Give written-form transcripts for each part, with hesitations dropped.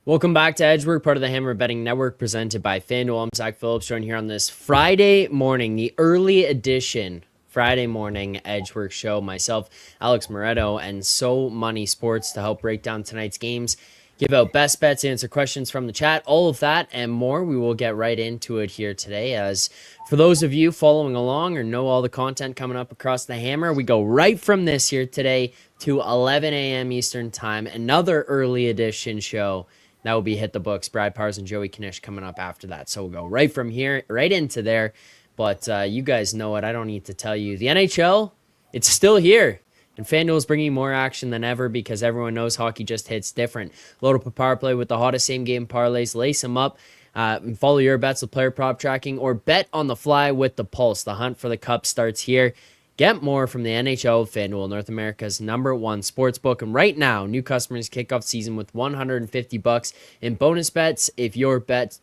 Welcome back to Edgework, part of the Hammer Betting Network, presented by FanDuel. I'm Zack Phillips, joined here on this Friday morning, the early edition Friday morning Edgework show. Myself, Alex Moretto, and So Money Sports to help break down tonight's games, give out best bets, answer questions from the chat, all of that and more. We will get right into it here today. As for those of you following along or know all the content coming up across the Hammer, we go right from this here today to 11 a.m. Eastern Time, another early edition show. That will be Hit the Books. Brad Pars and Joey Knish coming up after that. So we'll go right from here, right into there. But you guys know it. I don't need to tell you. The NHL, it's still here. And FanDuel is bringing more action than ever because everyone knows hockey just hits different. Load up a power play with the hottest same-game parlays. Lace them up. And follow your bets with player prop tracking or bet on the fly with the Pulse. The hunt for the cup starts here. Get more from the NHL FanDuel, North America's #1 sportsbook. And right now, new customers kick off season with $150 in bonus bets if your bet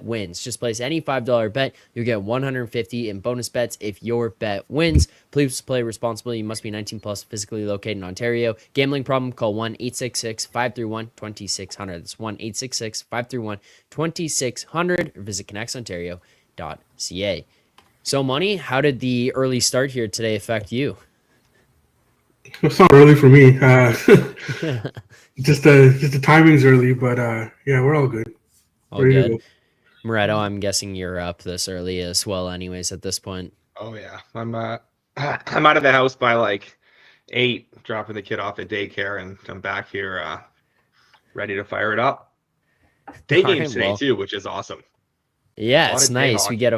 wins. Just place any $5 bet. You'll get $150 in bonus bets if your bet wins. Please play responsibly. You must be 19 plus, physically located in Ontario. Gambling problem? Call 1-866-531-2600. That's 1-866-531-2600 or visit connectsontario.ca. So, Money, how did the early start here today affect you? It's not early for me. Just the timing's early, but yeah, we're all good. All good. Moretto, I'm guessing you're up this early as well, anyways. At this point. Oh yeah, I'm out of the house by like 8, dropping the kid off at daycare, and I'm back here ready to fire it up. Day games today too, which is awesome. Yeah, it's nice. We get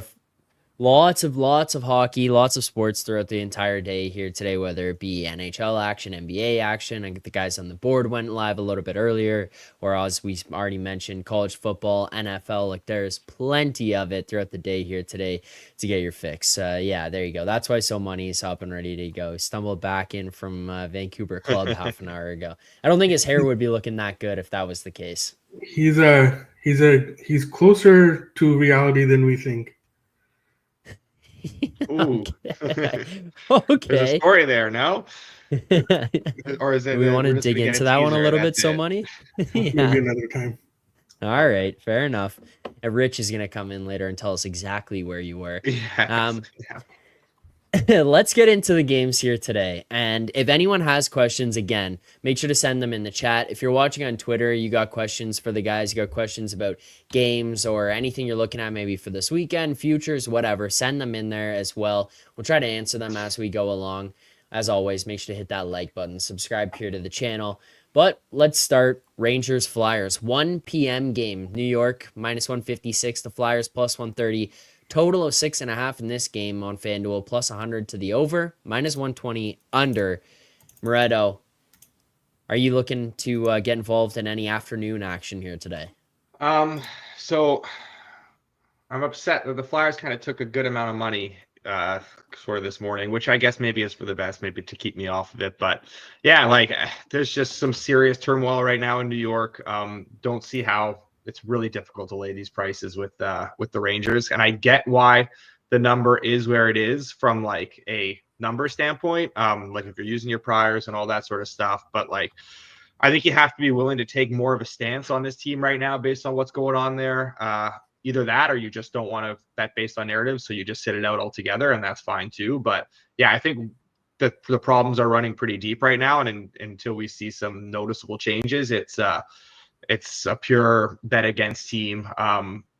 lots of hockey, lots of sports throughout the entire day here today, whether it be NHL action, NBA action. I get the guys on the board went live a little bit earlier, or as we already mentioned, college football, NFL. Like there's plenty of it throughout the day here today to get your fix. Yeah, there you go. That's why So Money is up and ready to go. He stumbled back in from Vancouver Club half an hour ago. I don't think his hair would be looking that good if that was the case. He's closer to reality than we think. Ooh. Okay. There's a story there, no? Or is it? We want to dig into that one a little bit, So Money? Yeah. Maybe another time. All right, fair enough. And Rich is going to come in later and tell us exactly where you were. Yes. Let's get into the games here today. And if anyone has questions, again, make sure to send them in the chat. If you're watching on Twitter, you got questions for the guys, you got questions about games or anything you're looking at maybe for this weekend, futures, whatever, send them in there as well. We'll try to answer them as we go along. As always, make sure to hit that like button, subscribe here to the channel. But let's start Rangers Flyers. 1 p.m. game. New York -156. The Flyers +130. Total of 6.5 in this game on FanDuel, +100 to the over, -120 under. Moretto, are you looking to get involved in any afternoon action here today? So I'm upset that the Flyers kind of took a good amount of money for this morning, which I guess maybe is for the best, maybe to keep me off of it. But yeah, like there's just some serious turmoil right now in New York. Don't see how it's really difficult to lay these prices with the Rangers. And I get why the number is where it is from like a number standpoint. Like if you're using your priors and all that sort of stuff, but like, I think you have to be willing to take more of a stance on this team right now based on what's going on there. Either that or you just don't want to bet based on narratives, so you just sit it out altogether, and that's fine too. But yeah, I think the problems are running pretty deep right now, and until we see some noticeable changes, it's a pure bet against team.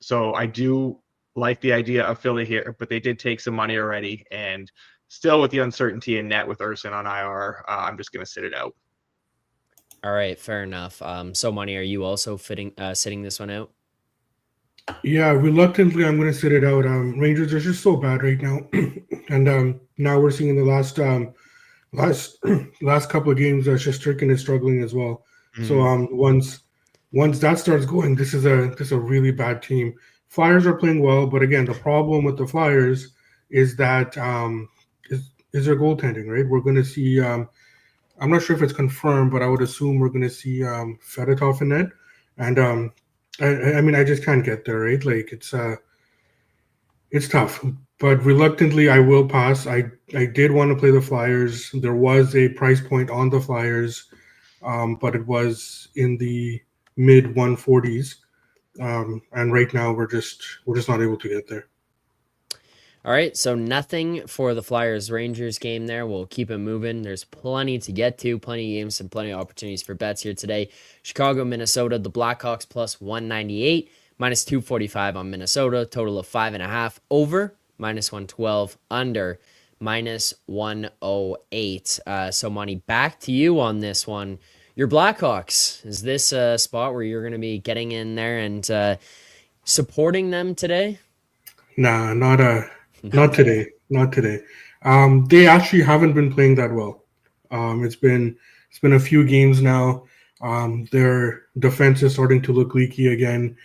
So I do like the idea of Philly here, but they did take some money already, and still with the uncertainty in net with Urson on IR, I'm just going to sit it out. All right, fair enough. So Money, are you also sitting this one out? Yeah, reluctantly, I'm going to sit it out. Rangers are just so bad right now, and now we're seeing in the last couple of games that Shesterkin is struggling as well. Mm-hmm. So once that starts going, this is a really bad team. Flyers are playing well, but again, the problem with the Flyers is that is their goaltending, right? We're going to see. I'm not sure if it's confirmed, but I would assume we're going to see Fedotov in net, and I mean, I just can't get there, right? Like it's tough, but reluctantly, I will pass. I did want to play the Flyers. There was a price point on the Flyers, but it was in the mid 140s. And right now we're just not able to get there. All right, so nothing for the Flyers-Rangers game there. We'll keep it moving. There's plenty to get to, plenty of games and plenty of opportunities for bets here today. Chicago, Minnesota, the Blackhawks plus 198, minus 245 on Minnesota, total of 5.5, over, minus 112, under, minus 108. So, Money, back to you on this one. Your Blackhawks, is this a spot where you're going to be getting in there and supporting them today? Nah, not today. Not today. They actually haven't been playing that well. It's been a few games now. Their defense is starting to look leaky again.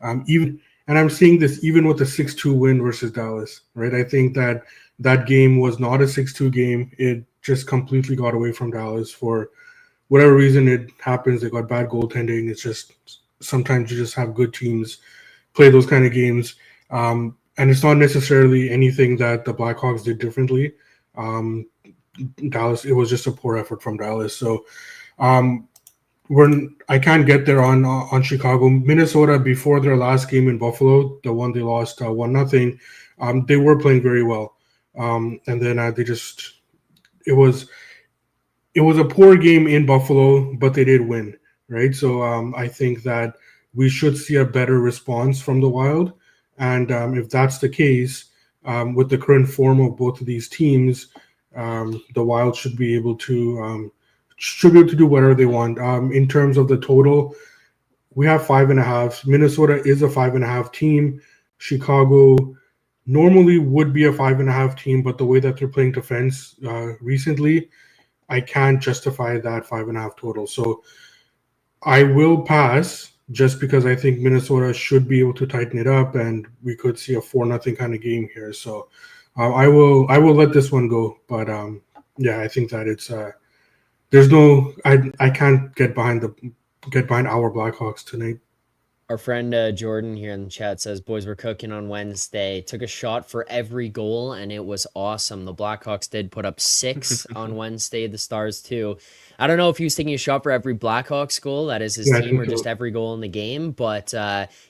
And I'm seeing this even with the 6-2 win versus Dallas, right? I think that game was not a 6-2 game. It just completely got away from Dallas for whatever reason. It happens. They got bad goaltending. It's just sometimes you just have good teams play those kind of games. And it's not necessarily anything that the Blackhawks did differently. Dallas, it was just a poor effort from Dallas. So I can't get there on Chicago. Minnesota, before their last game in Buffalo, the one they lost 1-0, they were playing very well. And then it was a poor game in Buffalo, but they did win, right? So I think that we should see a better response from the Wild. And if that's the case, with the current form of both of these teams, the Wild should be able to do whatever they want. In terms of the total, we have 5.5. Minnesota is a 5.5 team. Chicago normally would be a 5.5 team, but the way that they're playing defense recently, I can't justify that 5.5 total. So I will pass, just because I think Minnesota should be able to tighten it up, and we could see a 4-0 kind of game here. So I will let this one go. But I think that it's I can't get behind our Blackhawks tonight. Our friend Jordan here in the chat says, boys, we're cooking on Wednesday. Took a shot for every goal, and it was awesome. The Blackhawks did put up 6 on Wednesday. The Stars, too. I don't know if he was taking a shot for every Blackhawks goal, that is his team, or just every goal in the game. But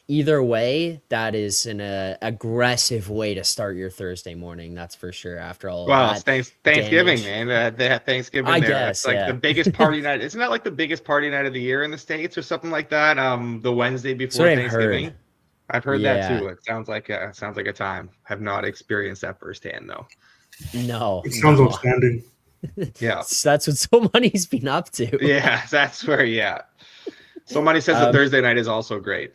either way, that is an aggressive way to start your Thursday morning. That's for sure. After all, well, it's Thanksgiving, man. They have Thanksgiving I there. guess, it's like the biggest party night. Isn't that like the biggest party night of the year in the States or something like that? The Wednesday before Thanksgiving. I've heard that too. It sounds like a time. Have not experienced that firsthand though. No, it sounds outstanding. Yeah, that's what So Money's been up to. Yeah, that's where. Yeah, So Money says that Thursday night is also great.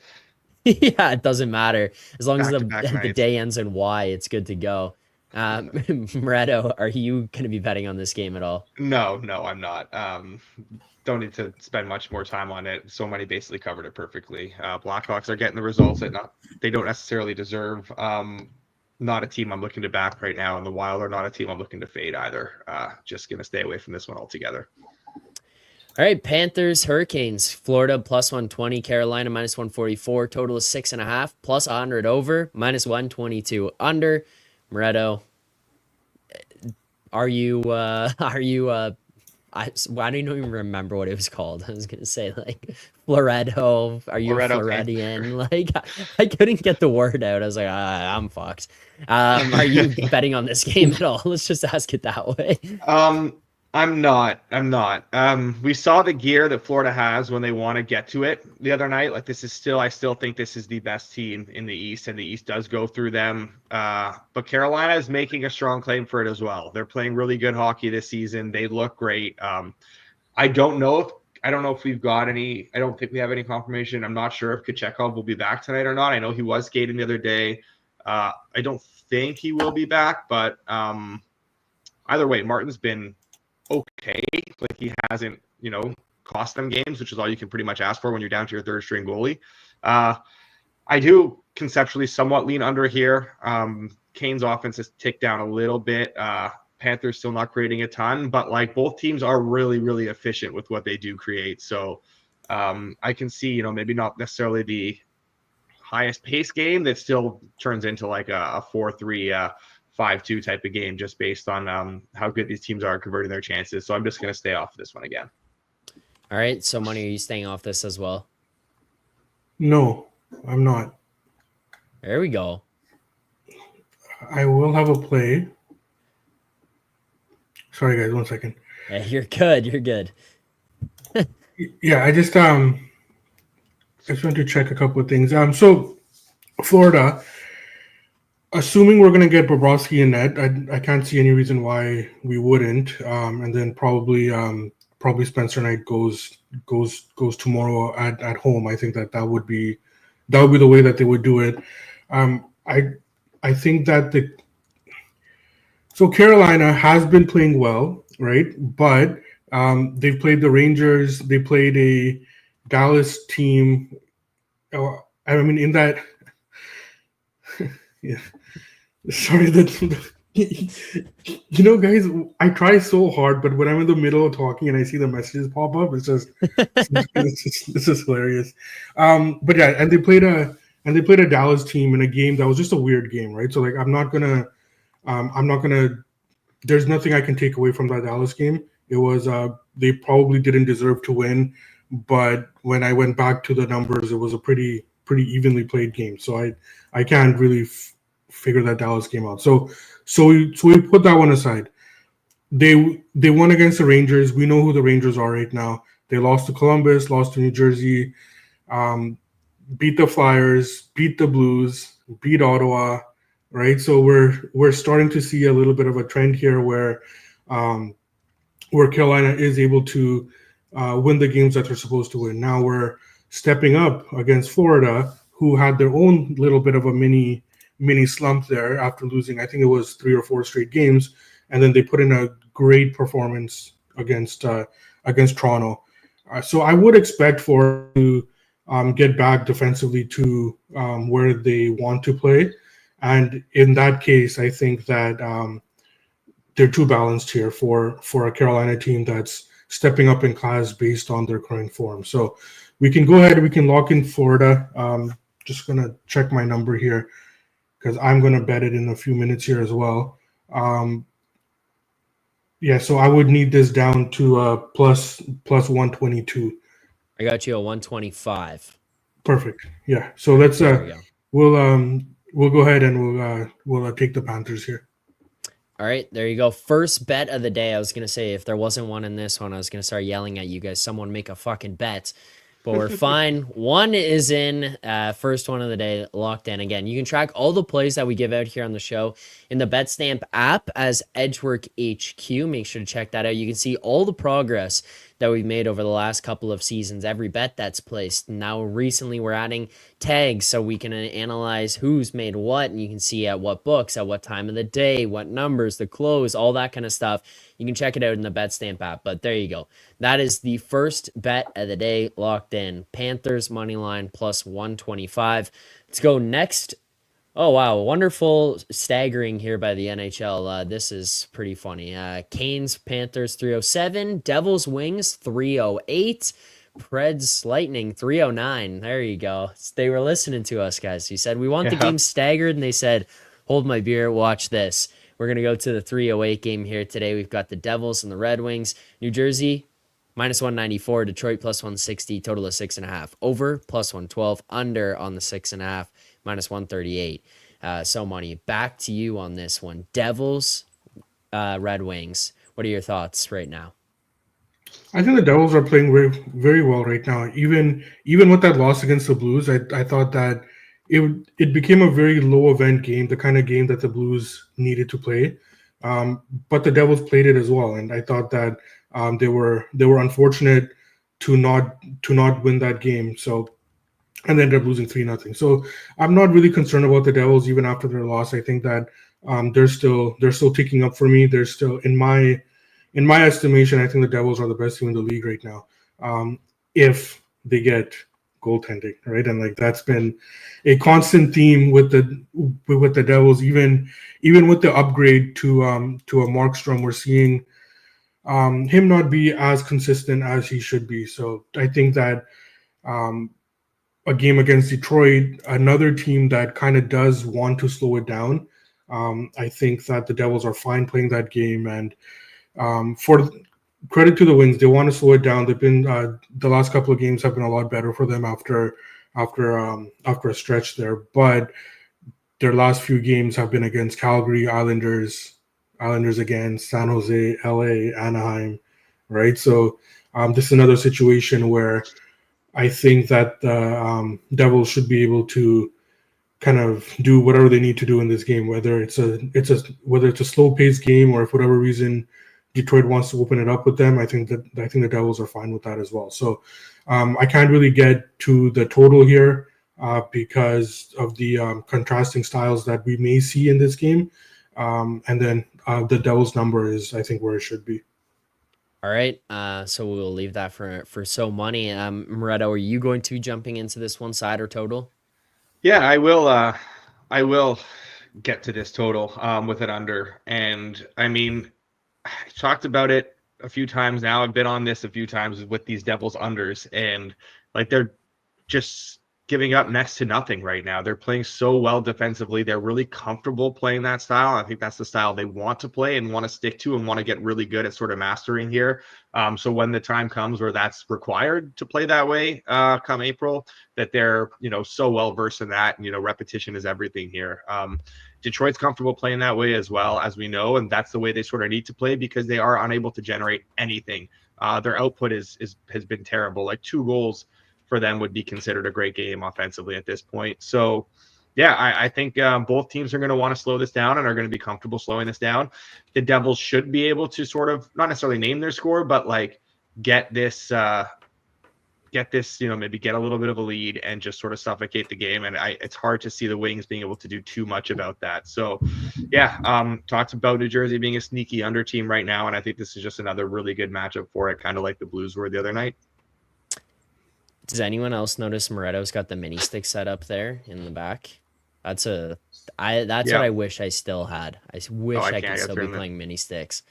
Yeah, it doesn't matter as long as the day ends in Y. It's good to go. Moretto, are you going to be betting on this game at all? No, I'm not. Don't need to spend much more time on it. So Money basically covered it perfectly. Blackhawks are getting the results that they don't necessarily deserve. Not a team I'm looking to back right now, and the Wild are not a team I'm looking to fade either. Just going to stay away from this one altogether. All right, Panthers, Hurricanes, Florida plus 120, Carolina minus 144, total is 6.5, plus 100 over, minus 122 under. Moretto, I don't even remember what it was called. I was gonna say like Floretto. Are you a Floridian? Like I couldn't get the word out. I was like, I'm fucked. Are you betting on this game at all? Let's just ask it that way. I'm not. We saw the gear that Florida has when they want to get to it the other night. Like I still think this is the best team in the East, and the East does go through them. But Carolina is making a strong claim for it as well. They're playing really good hockey this season. They look great. I don't know if we've got any. I don't think we have any confirmation. I'm not sure if Kochetkov will be back tonight or not. I know he was skating the other day. I don't think he will be back, but either way, Martin's been okay. Like he hasn't, cost them games, which is all you can pretty much ask for when you're down to your third string goalie. I do conceptually somewhat lean under here. Kane's offense has ticked down a little bit. Panthers still not creating a ton, but like both teams are really, really efficient with what they do create. So I can see, maybe not necessarily the highest pace game that still turns into like a 4-3, 5-2 type of game, just based on how good these teams are converting their chances. So I'm just going to stay off this one again. All right. So Money, are you staying off this as well? No, I'm not. There we go. I will have a play. Sorry, guys, 1 second. Yeah, you're good. You're good. Yeah, I just want to check a couple of things. So Florida, assuming we're gonna get Bobrovsky in net, I can't see any reason why we wouldn't. And then probably Spencer Knight goes tomorrow at home. I think that would be the way that they would do it. I think that Carolina has been playing well, right? But they've played the Rangers. They played a Dallas team. I mean, in that, yeah. Sorry that guys. I try so hard, but when I'm in the middle of talking and I see the messages pop up, it's just hilarious. But yeah, and they played a Dallas team in a game that was just a weird game, right? So like, I'm not gonna. There's nothing I can take away from that Dallas game. It was they probably didn't deserve to win, but when I went back to the numbers, it was a pretty evenly played game. So I can't really figure that Dallas game out. So we put that one aside. They won against the Rangers. We know who the Rangers are right now. They lost to Columbus, lost to New Jersey, beat the Flyers, beat the Blues, beat Ottawa. Right, so we're starting to see a little bit of a trend here where Carolina is able to win the games that they're supposed to win. Now we're stepping up against Florida, who had their own little bit of a mini slump there after losing, I think it was 3 or 4 straight games, and then they put in a great performance against Toronto. So I would expect Florida to get back defensively to where they want to play. And in that case, I think that they're too balanced here for a Carolina team that's stepping up in class based on their current form. So we can go ahead. We can lock in Florida. Just going to check my number here because I'm going to bet it in a few minutes here as well. Yeah, so I would need this down to plus 122. I got you a 125. Perfect. Yeah. So let's we'll go ahead and we'll take the Panthers here. All right, there you go. First bet of the day. I was going to say, if there wasn't one in this one, I was going to start yelling at you guys, someone make a fucking bet. But we're fine. One is in, first one of the day, locked in. Again, you can track all the plays that we give out here on the show in the BetStamp app as Edgework HQ. Make sure to check that out. You can see all the progress that we've made over the last couple of seasons, every bet that's placed. Now, recently, we're adding tags so we can analyze who's made what, and you can see at what books, at what time of the day, what numbers, the close, all that kind of stuff. You can check it out in the BetStamp app, but there you go. That is the first bet of the day locked in. Panthers money line plus 125. Let's go next. Oh, wow. Wonderful staggering here by the NHL. This is pretty funny. Canes, Panthers, 307. Devils, Wings, 308. Preds, Lightning, 309. There you go. They were listening to us, guys. He said, we want the game staggered, and they said, hold my beer, watch this. We're going to go to the 308 game here today. We've got the Devils and the Red Wings. New Jersey, minus 194. Detroit, plus 160. Total of 6.5. Over, plus 112. Under on the 6.5. Minus 138. So money. Back to you on this one. Devils, Red Wings. What are your thoughts right now? I think the Devils are playing very, very well right now. Even with that loss against the Blues, I thought that it became a very low event game, the kind of game that the Blues needed to play. But the Devils played it as well, and I thought that they were unfortunate to not win that game. So. And they ended up losing 3-0. So I'm not really concerned about the Devils even after their loss. I think that they're still ticking up for me. They're still in my estimation. I think the Devils are the best team in the league right now. If they get goaltending, right, and like that's been a constant theme with the Devils. Even with the upgrade to a Markstrom, we're seeing him not be as consistent as he should be. So I think that. A game against Detroit, another team that kind of does want to slow it down. I think that the Devils are fine playing that game, and for credit to the Wings. They want to slow it down. They've been the last couple of games have been a lot better for them after a stretch there. But their last few games have been against Calgary, Islanders again, San Jose, LA, Anaheim, right? So this is another situation where I think that the Devils should be able to kind of do whatever they need to do in this game, whether it's a slow paced game or if for whatever reason Detroit wants to open it up with them. I think the Devils are fine with that as well. So I can't really get to the total here because of the contrasting styles that we may see in this game, and then the Devils number is I think where it should be. All right, so we'll leave that for So Money. Moretto, are you going to be jumping into this one side or total? Yeah, I will. I will get to this total with it under. And I mean, I talked about it a few times now. I've been on this a few times with these Devils unders, and like they're just giving up next to nothing right now. They're playing so well defensively. They're really comfortable playing that style. I think that's the style they want to play and want to stick to and want to get really good at sort of mastering here. So when the time comes where that's required to play that way come April, that they're, so well versed in that. And, repetition is everything here. Detroit's comfortable playing that way as well, as we know, and that's the way they sort of need to play because they are unable to generate anything. Their output has been terrible. Like 2 goals for them would be considered a great game offensively at this point. So, yeah, I think both teams are going to want to slow this down and are going to be comfortable slowing this down. The Devils should be able to sort of not necessarily name their score, but like get this, maybe get a little bit of a lead and just sort of suffocate the game. And it's hard to see the Wings being able to do too much about that. So, yeah, talked about New Jersey being a sneaky under team right now. And I think this is just another really good matchup for it, kind of like the Blues were the other night. Does anyone else notice Moretto's got the mini stick set up there in the back? That's what I wish I still had. I wish I could still be playing mini sticks.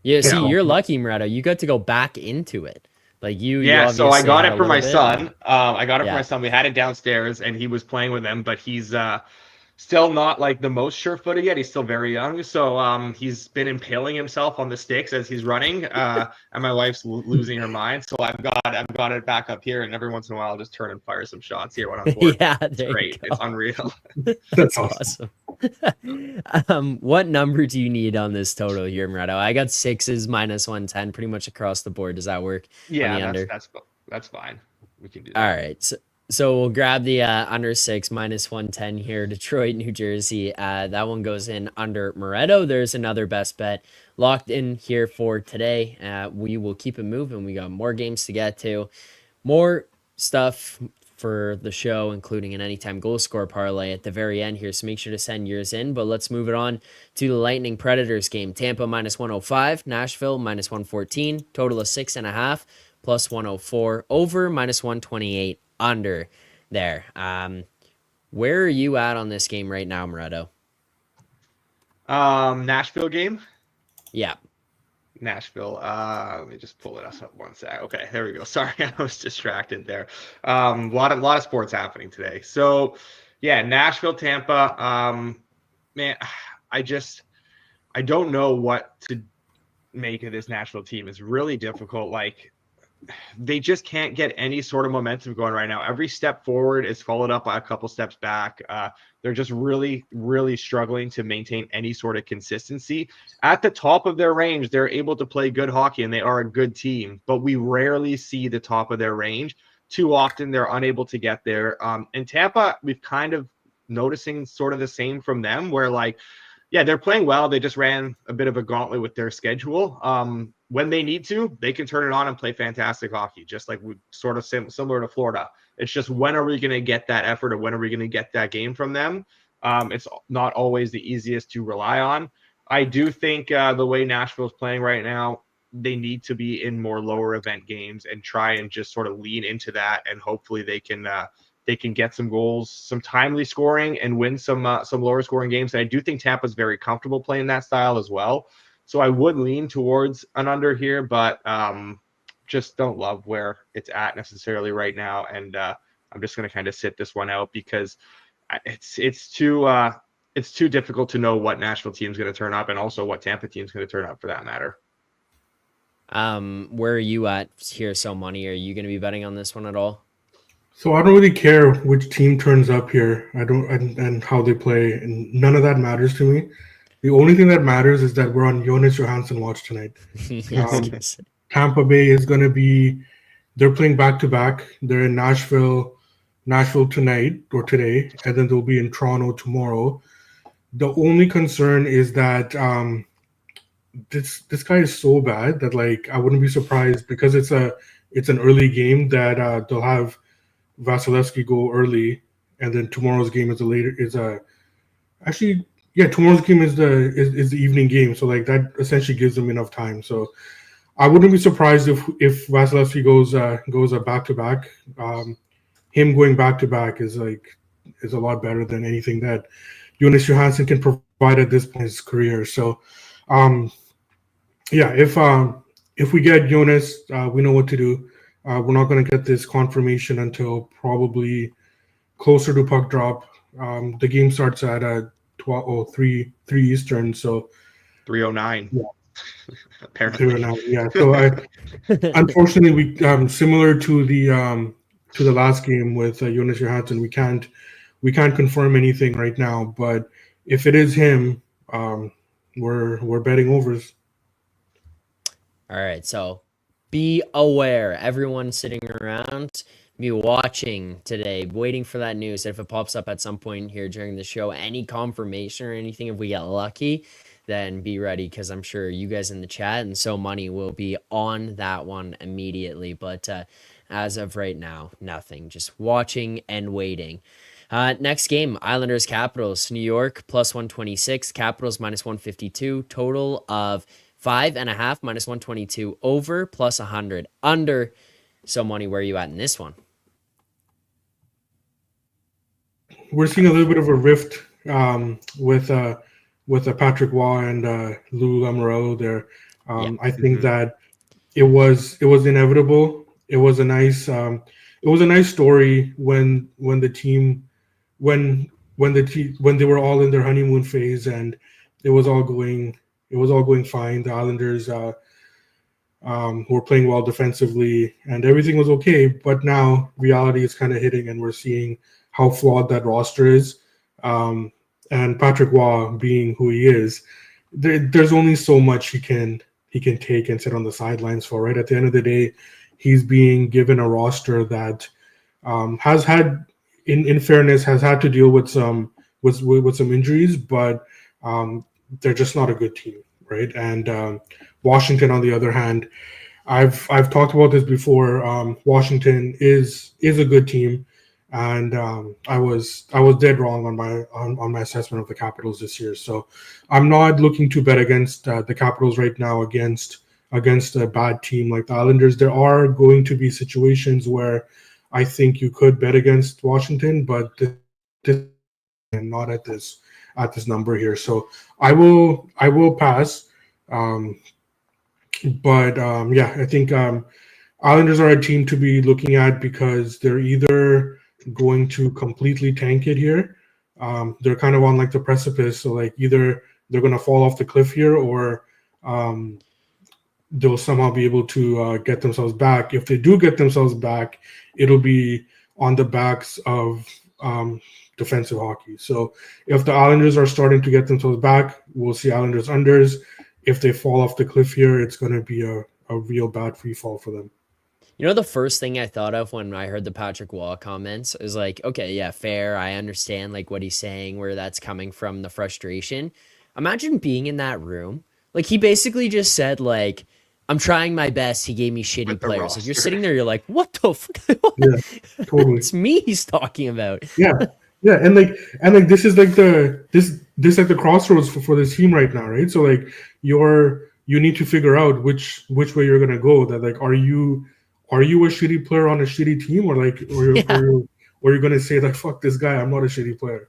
Yeah, see, you're lucky, Moretto. You got to go back into it. Like you so I got it for my son. I got it for my son. We had it downstairs and he was playing with them, but he's still not like the most sure-footed yet. He's still very young. So he's been impaling himself on the sticks as he's running. And my wife's losing her mind. So I've got it back up here, and every once in a while I'll just turn and fire some shots here when I'm bored. Yeah, it's great. It's unreal. That's awesome. What number do you need on this total here, Moretto? I got 6s minus 110 pretty much across the board. Does that work? Yeah, that's fine. We can do that. All right. So we'll grab the under 6 minus 110 here. Detroit, New Jersey. That one goes in under Moretto. There's another best bet locked in here for today. We will keep it moving. We got more games to get to, more stuff for the show, including an anytime goal score parlay at the very end here. So make sure to send yours in. But let's move it on to the Lightning Predators game. Tampa minus 105, Nashville minus 114, total of 6.5 plus 104, over minus 128. Under there. Where are you at on this game right now, Moretto? Nashville game? Yeah. Nashville. Let me just pull it up one sec. Okay, there we go. Sorry, I was distracted there. A lot of sports happening today. So, yeah, Nashville, Tampa. Man, I don't know what to make of this Nashville team. It's really difficult. Like, they just can't get any sort of momentum going right now. Every step forward is followed up by a couple steps back. They're just really, really struggling to maintain any sort of consistency. At the top of their range, they're able to play good hockey, and they are a good team, but we rarely see the top of their range. Too often, they're unable to get there. In Tampa, we've kind of noticing sort of the same from them, where like, yeah, they're playing well. They just ran a bit of a gauntlet with their schedule. When they need to, they can turn it on and play fantastic hockey, just like we sort of similar to Florida. It's just when are we going to get that effort, or when are we going to get that game from them? It's not always the easiest to rely on. I do think the way Nashville's playing right now, they need to be in more lower event games and try and just sort of lean into that, and hopefully they can get some goals, some timely scoring, and win some lower scoring games. And I do think Tampa's very comfortable playing that style as well. So I would lean towards an under here, but just don't love where it's at necessarily right now. And I'm just going to kind of sit this one out because it's too difficult to know what Nashville team's going to turn up, and also what Tampa team's going to turn up for that matter. Where are you at here, So Money? Are you going to be betting on this one at all? So I don't really care which team turns up here. I don't and how they play, and none of that matters to me. The only thing that matters is that we're on Jonas Johansson watch tonight. Um, Yes. Tampa Bay is going to be. They're playing back to back. They're in Nashville tonight or today, and then they'll be in Toronto tomorrow. The only concern is that this guy is so bad that like I wouldn't be surprised because it's an early game that they'll have Vasilevsky go early, and then tomorrow's game is a actually yeah, tomorrow's game is the evening game, so like that essentially gives them enough time. So I wouldn't be surprised if Vasilevsky goes a back to back. Him going back to back is a lot better than anything that Jonas Johansson can provide at this point in his career. So um, yeah, if we get Jonas, we know what to do. We're not going to get this confirmation until probably closer to puck drop. The game starts at 3 Eastern, so 309. yeah, Apparently. yeah. So unfortunately, we similar to the last game with Jonas Johansson, we can't confirm anything right now. But if it is him, we're betting overs. All right, so be aware, everyone sitting around, be watching today, waiting for that news. If it pops up at some point here during the show, any confirmation or anything, if we get lucky, then be ready because I'm sure you guys in the chat and So Money will be on that one immediately. But as of right now, nothing. Just watching and waiting. Next game, Islanders Capitals. New York plus 126, Capitals minus 152, total of 5.5 minus 122, over plus 100, under. So Money, where are you at in this one? We're seeing a little bit of a rift with Patrick Waugh and Lou Lamoriello there. I think that it was inevitable. It was a nice story when the team when when they were all in their honeymoon phase and it was all going fine. The Islanders were playing well defensively and everything was okay. But now reality is kind of hitting and we're seeing how flawed that roster is. And Patrick Waugh being who he is, there's only so much he can take and sit on the sidelines for. Right at the end of the day, he's being given a roster that has had, in fairness, has had to deal with some injuries, but they're just not a good team, right? And Washington, on the other hand, I've talked about this before. Washington is a good team, and I was dead wrong on my assessment of the Capitals this year. So I'm not looking to bet against the Capitals right now against a bad team like the Islanders. There are going to be situations where I think you could bet against Washington, but this not at this number here. So I will pass. Yeah, I think Islanders are a team to be looking at because they're either going to completely tank it here. They're kind of on like the precipice. So like either they're going to fall off the cliff here or they'll somehow be able to get themselves back. If they do get themselves back, it'll be on the backs of defensive hockey. So if the Islanders are starting to get themselves back, we'll see Islanders unders. If they fall off the cliff here, it's going to be a real bad free fall for them. You know, the first thing I thought of when I heard the Patrick Waugh comments is like, okay, yeah, fair. I understand like what he's saying, where that's coming from, the frustration. Imagine being in that room. Like he basically just said like, I'm trying my best. He gave me shitty players. Like you're sitting there, you're like, what the fuck? Yeah, totally. It's me he's talking about. Yeah. Yeah, and this is like the crossroads for this team right now, right? So like you need to figure out which way you're gonna go. That like are you a shitty player on a shitty team, or like or you're gonna say like fuck this guy, I'm not a shitty player.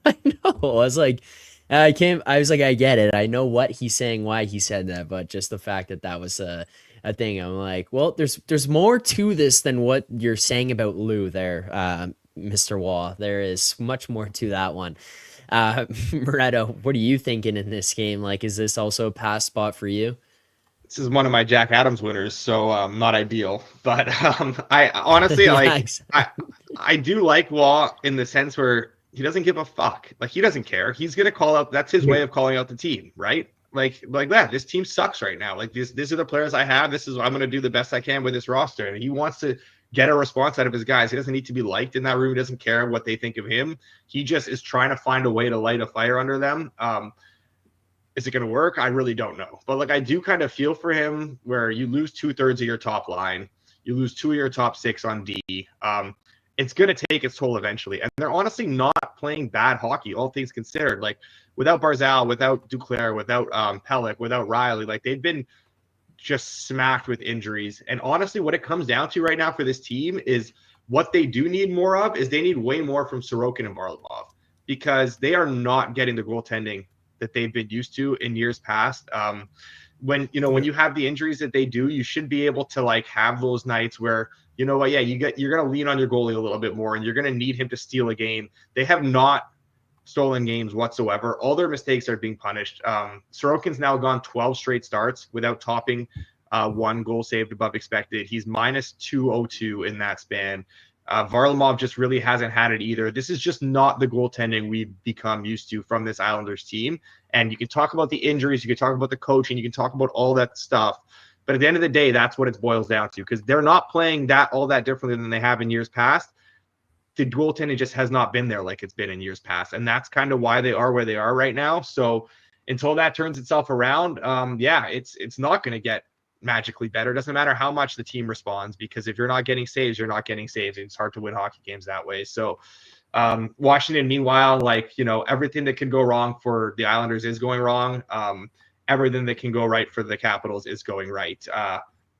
I know. I was like, I get it. I know what he's saying, why he said that, but just the fact that was a thing. I'm like, well, there's more to this than what you're saying about Lou there, Mr. Waugh. There is much more to that one. Moretto, what are you thinking in this game? Like, is this also a pass spot for you? This is one of my Jack Adams winners, so not ideal. But I honestly I do like Waugh in the sense where he doesn't give a fuck. Like, he doesn't care. He's gonna call out. That's his way of calling out the team, right? Like that. This team sucks right now. Like, these are the players I have. This is I'm gonna do the best I can with this roster. And he wants to get a response out of his guys. He doesn't need to be liked in that room. He doesn't care what they think of him. He just is trying to find a way to light a fire under them. Is it going to work? I really don't know. But like, I do kind of feel for him where you lose 2/3 of your top line. You lose 2 of your top 6 on D. It's going to take its toll eventually. And they're honestly not playing bad hockey, all things considered. Like, without Barzal, without Duclair, without Pelech, without Riley, like, they've been just smacked with injuries. And honestly, what it comes down to right now for this team is what they do need more of is they need way more from Sorokin and Varlamov, because they are not getting the goaltending that they've been used to in years past. When you have the injuries that they do, you should be able to like have those nights where, you know what, yeah, you're going to lean on your goalie a little bit more and you're going to need him to steal a game. They have not stolen games whatsoever. All their mistakes are being punished. Sorokin's now gone 12 straight starts without topping 1 goal saved above expected. He's minus 202 in that span. Varlamov just really hasn't had it either. This is just not the goaltending we've become used to from this Islanders team. And you can talk about the injuries, you can talk about the coaching, you can talk about all that stuff. But at the end of the day, that's what it boils down to, because they're not playing all that differently than they have in years past. The goaltending just has not been there like it's been in years past. And that's kind of why they are where they are right now. So until that turns itself around, it's not going to get magically better. It doesn't matter how much the team responds, because if you're not getting saves, you're not getting saves. It's hard to win hockey games that way. So Washington, meanwhile, everything that can go wrong for the Islanders is going wrong. Everything that can go right for the Capitals is going right.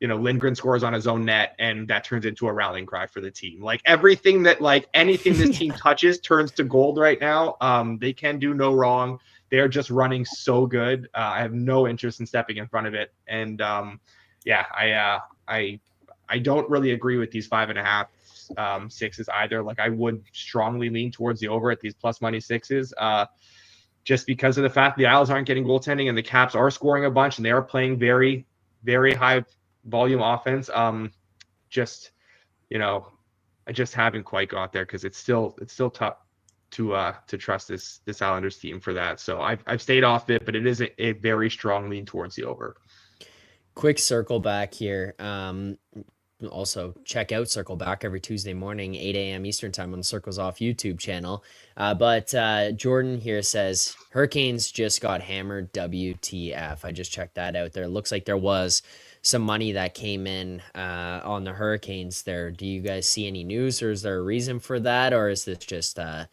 Lindgren scores on his own net, and that turns into a rallying cry for the team. Like, everything that, anything this team touches turns to gold right now. They can do no wrong. They're just running so good. I have no interest in stepping in front of it. And I don't really agree with these 5.5 6s either. Like, I would strongly lean towards the over at these plus money 6s, just because of the fact the Isles aren't getting goaltending and the Caps are scoring a bunch and they are playing very, very high volume offense. I just haven't quite got there, because it's still tough to trust this Islanders team for that. So I've stayed off it, but it is a very strong lean towards the over. Quick circle back here. Also, check out Circle Back every Tuesday morning, 8 a.m. Eastern Time on the Circles Off YouTube channel. But Jordan here says, Hurricanes just got hammered, WTF. I just checked that out there. It looks like there was some money that came in on the Hurricanes there. Do you guys see any news, or is there a reason for that? Or is this just the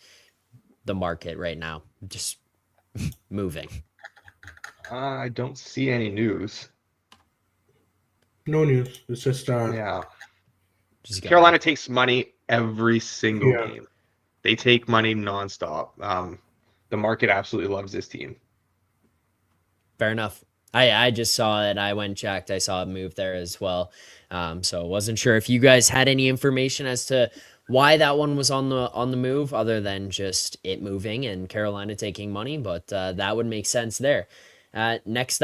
market right now just moving? I don't see any news. No news. It's just Carolina takes money every single game. They take money nonstop. The market absolutely loves this team. Fair enough. I just saw it. I went and checked. I saw it move there as well. So wasn't sure if you guys had any information as to why that one was on the move, other than just it moving and Carolina taking money. But that would make sense there. Next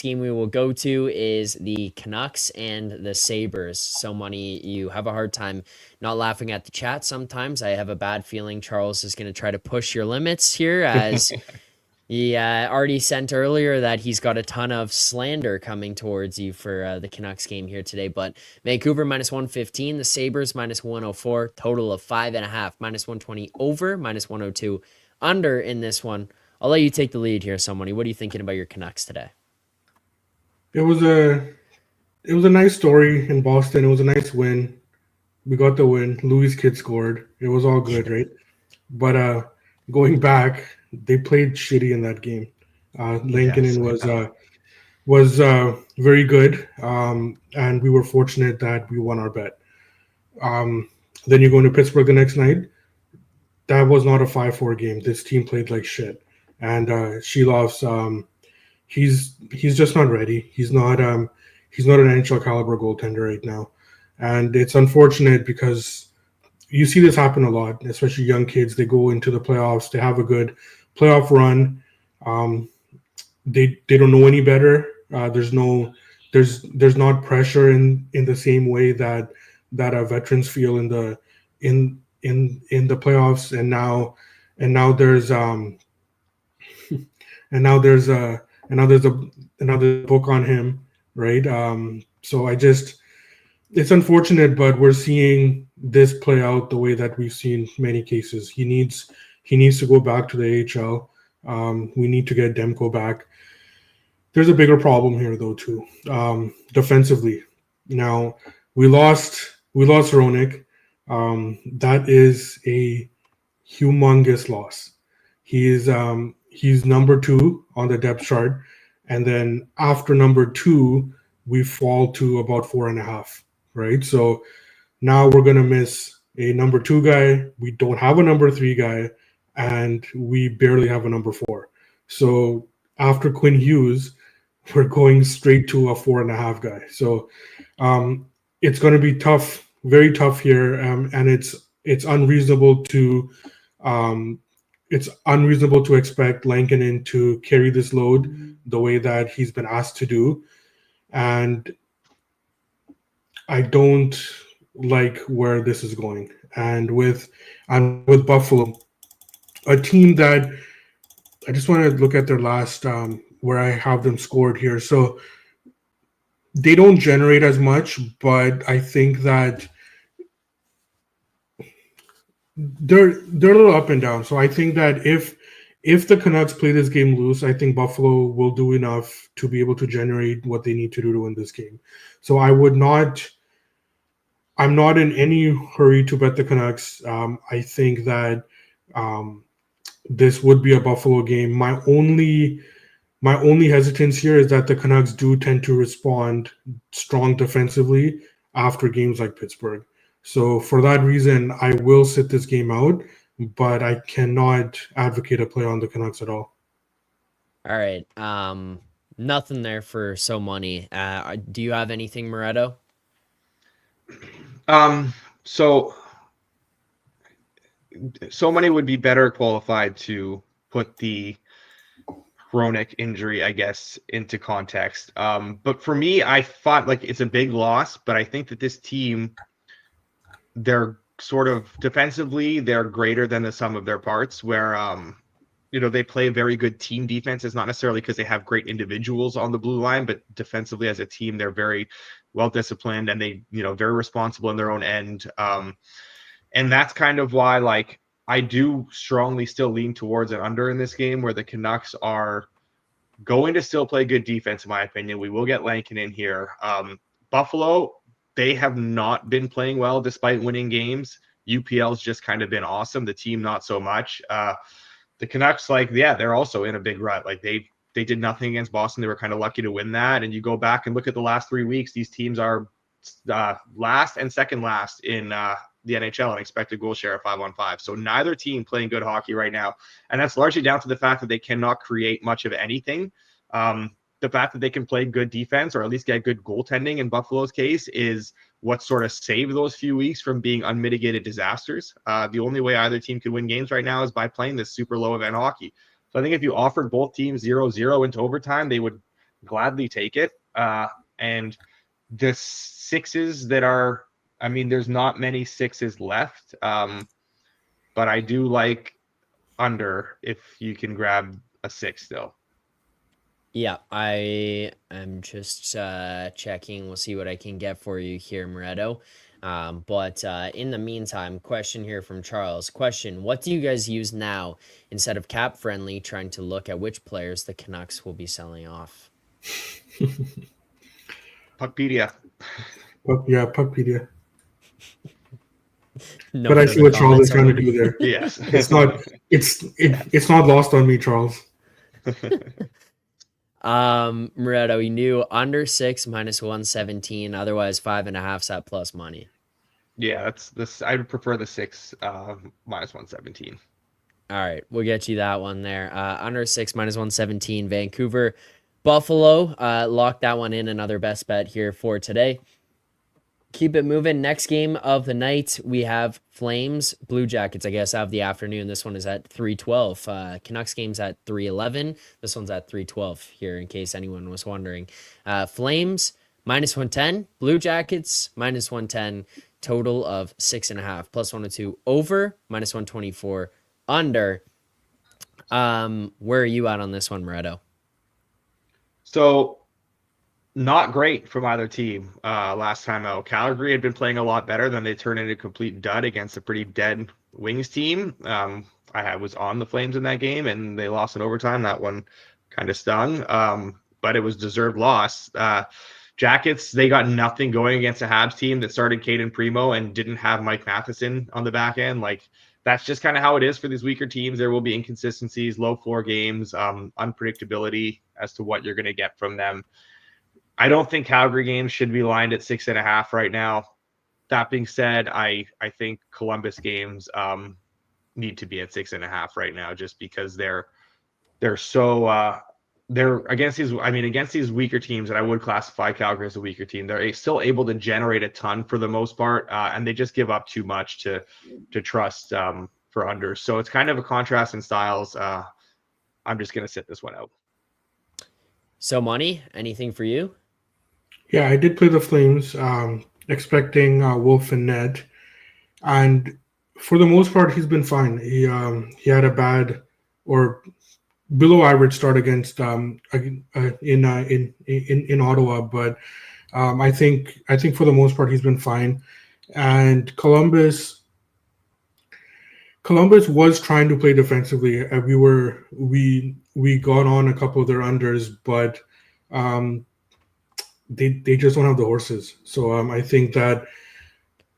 game we will go to is the Canucks and the Sabres. So Money, you have a hard time not laughing at the chat sometimes. I have a bad feeling Charles is going to try to push your limits here, as he already sent earlier that he's got a ton of slander coming towards you for the Canucks game here today. But Vancouver minus 115, the Sabres minus 104, total of 5.5, minus 120 over, minus 102 under in this one. I'll let you take the lead here, Somebody. What are you thinking about your Canucks today? It was a nice story in Boston. It was a nice win. We got the win. Louis' kid scored. It was all good, right? But going back, they played shitty in that game. Lankinen was very good, and we were fortunate that we won our bet. Then you go into Pittsburgh the next night. That was not a 5-4 game. This team played like shit. And Shilov's he's just not ready. He's not an NHL caliber goaltender right now, and it's unfortunate because you see this happen a lot, especially young kids. They go into the playoffs, they have a good playoff run. They don't know any better, There's not pressure in the same way that our veterans feel in the playoffs, and now there's and now there's a and now there's a another book on him, right? So it's unfortunate, but we're seeing this play out the way that we've seen many cases. He needs to go back to the AHL. We need to get Demko back. There's a bigger problem here though too. Defensively, now we lost Ronick. That is a humongous loss. He's number 2 on the depth chart, and then after number 2, we fall to about 4.5. Right, so now we're gonna miss a number 2 guy. We don't have a number 3 guy, and we barely have a number 4. So after Quinn Hughes, we're going straight to a 4.5 guy. So it's going to be tough, very tough here, and it's unreasonable to expect Lankinen to carry this load the way that he's been asked to do, and I don't like where this is going. And with Buffalo, a team that I just want to look at their last where I have them scored here. So they don't generate as much, but I think that they're a little up and down. So I think that if the Canucks play this game loose, I think Buffalo will do enough to be able to generate what they need to do to win this game. So I'm not in any hurry to bet the Canucks. I think that this would be a Buffalo game. My only hesitance here is that the Canucks do tend to respond strong defensively after games like Pittsburgh. So for that reason, I will sit this game out, but I cannot advocate a play on the Canucks at all. All right. Nothing there for So Money. Do you have anything, Moretto? So Money would be better qualified to put the chronic injury, I guess, into context. But for me, I thought like it's a big loss, but I think that this team, they're sort of defensively, they're greater than the sum of their parts, where they play very good team defense. It's not necessarily because they have great individuals on the blue line, but defensively as a team, they're very well disciplined and they, very responsible in their own end. And that's kind of why, like, I do strongly still lean towards an under in this game, where the Canucks are going to still play good defense, in my opinion. We will get Lankinen in here. Buffalo, they have not been playing well despite winning games. UPL's just kind of been awesome. The team, not so much. The Canucks, they're also in a big rut. Like they did nothing against Boston. They were kind of lucky to win that. And you go back and look at the last 3 weeks, these teams are last and second last in the NHL and expected goal share of 5-on-5. So neither team playing good hockey right now. And that's largely down to the fact that they cannot create much of anything. The fact that they can play good defense or at least get good goaltending in Buffalo's case is what sort of saved those few weeks from being unmitigated disasters. The only way either team could win games right now is by playing this super low event hockey. So I think if you offered both teams 0-0 into overtime, they would gladly take it. And the sixes that are, there's not many sixes left. But I do like under if you can grab a 6 still. Yeah, I am just checking. We'll see what I can get for you here, Moretto. But in the meantime, question here from Charles. Question, what do you guys use now instead of Cap Friendly, trying to look at which players the Canucks will be selling off? Puckpedia. Puckpedia. No but I see what Charles is trying to already. do there. Yes. It's not lost on me, Charles. Moretto, you knew under 6 minus 117, otherwise 5.5 at plus money. Yeah, that's this. I would prefer the 6 minus 117. All right, we'll get you that one there. Under 6 minus 117, Vancouver, Buffalo. Lock that one in. Another best bet here for today. keep it moving. Next game of the night, we have Flames, Blue Jackets, I guess, of the afternoon. This one is at 3:12. Canucks game's at 3:11. This one's at 3:12 here, in case anyone was wondering. Flames, -110. Blue Jackets, -110. Total of 6.5. +102 over, -124 under. Where are you at on this one, Moretto? So not great from either team last time out. Calgary had been playing a lot better, then they turned into a complete dud against a pretty dead Wings team. I was on the Flames in that game, and they lost in overtime. That one kind of stung, but it was deserved loss. Jackets, they got nothing going against a Habs team that started Caden Primo and didn't have Mike Matheson on the back end. Like, that's just kind of how it is for these weaker teams. There will be inconsistencies, low floor games, unpredictability as to what you're going to get from them. I don't think Calgary games should be lined at 6.5 right now. That being said, I think Columbus games need to be at 6.5 right now, just because they're so they're against these weaker teams, and I would classify Calgary as a weaker team. They're still able to generate a ton for the most part, and they just give up too much to trust for unders. So it's kind of a contrast in styles. I'm just going to sit this one out. So, Money, anything for you? Yeah, I did play the Flames, expecting Wolf and Ned, and for the most part, he's been fine. He had a bad or below average start against in Ottawa, but I think for the most part he's been fine. And Columbus was trying to play defensively. We got on a couple of their unders, but they just don't have the horses. So I think that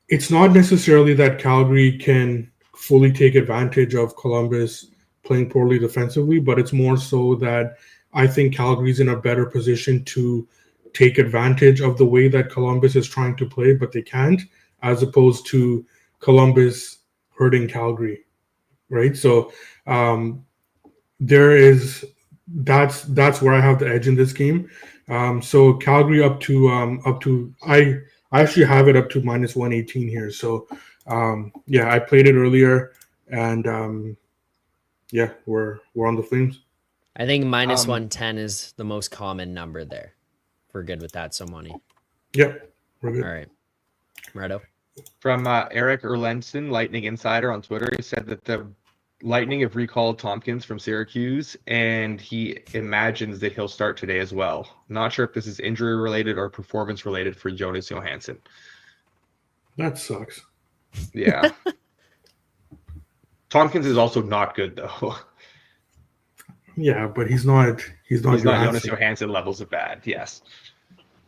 it's not necessarily that Calgary can fully take advantage of Columbus playing poorly defensively, but it's more so that I think Calgary's in a better position to take advantage of the way that Columbus is trying to play, but they can't, as opposed to Columbus hurting Calgary, right? So that's where I have the edge in this game. So Calgary up to I actually have it up to -118 here. So yeah, I played it earlier, and yeah, we're on the Flames. I think -110 is the most common number there. We're good with that, so Money. Yep, we're good. All right. Moretto? From Eric Erlenson, Lightning Insider on Twitter, he said that the Lightning have recalled Tompkins from Syracuse, and he imagines that he'll start today as well. Not sure if this is injury related or performance related for Jonas Johansson. That sucks. Yeah. Tompkins is also not good though. Yeah, but he's not Jonas Johansson levels of bad. Yes.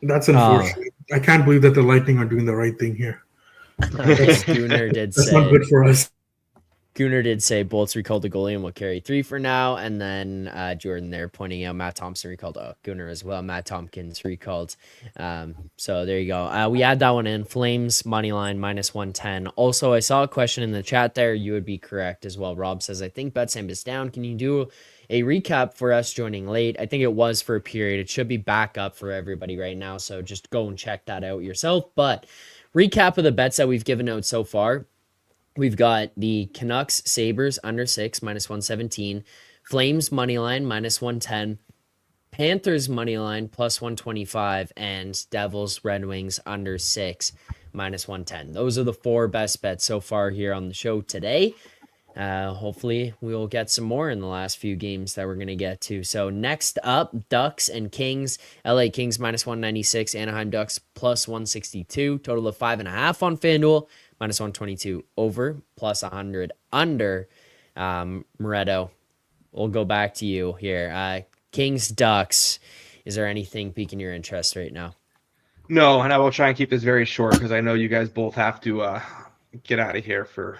That's unfortunate. I can't believe that the Lightning are doing the right thing here. Gunnar did That's say not good for us. Gunnar did say Bolts recalled the goalie and will carry 3 for now. And then Jordan there pointing out Matt Thompson recalled Gunnar as well. Matt Tompkins recalled. So there you go. We add that one in. Flames money line -110. Also, I saw a question in the chat there. You would be correct as well. Rob says, I think Betstamp is down. Can you do a recap for us joining late? I think it was for a period. It should be back up for everybody right now. So just go and check that out yourself. But recap of the bets that we've given out so far. We've got the Canucks Sabres under 6 -117, Flames money line -110, Panthers money line +125, and Devils Red Wings under 6 -110. Those are the 4 best bets so far here on the show today. Hopefully we'll get some more in the last few games that we're going to get to. So next up, Ducks and Kings. LA Kings -196, Anaheim Ducks +162, total of 5.5 on FanDuel. -122 over, +100 under. Moretto, we'll go back to you here. Kings, Ducks, is there anything piquing your interest right now? No, and I will try and keep this very short because I know you guys both have to get out of here for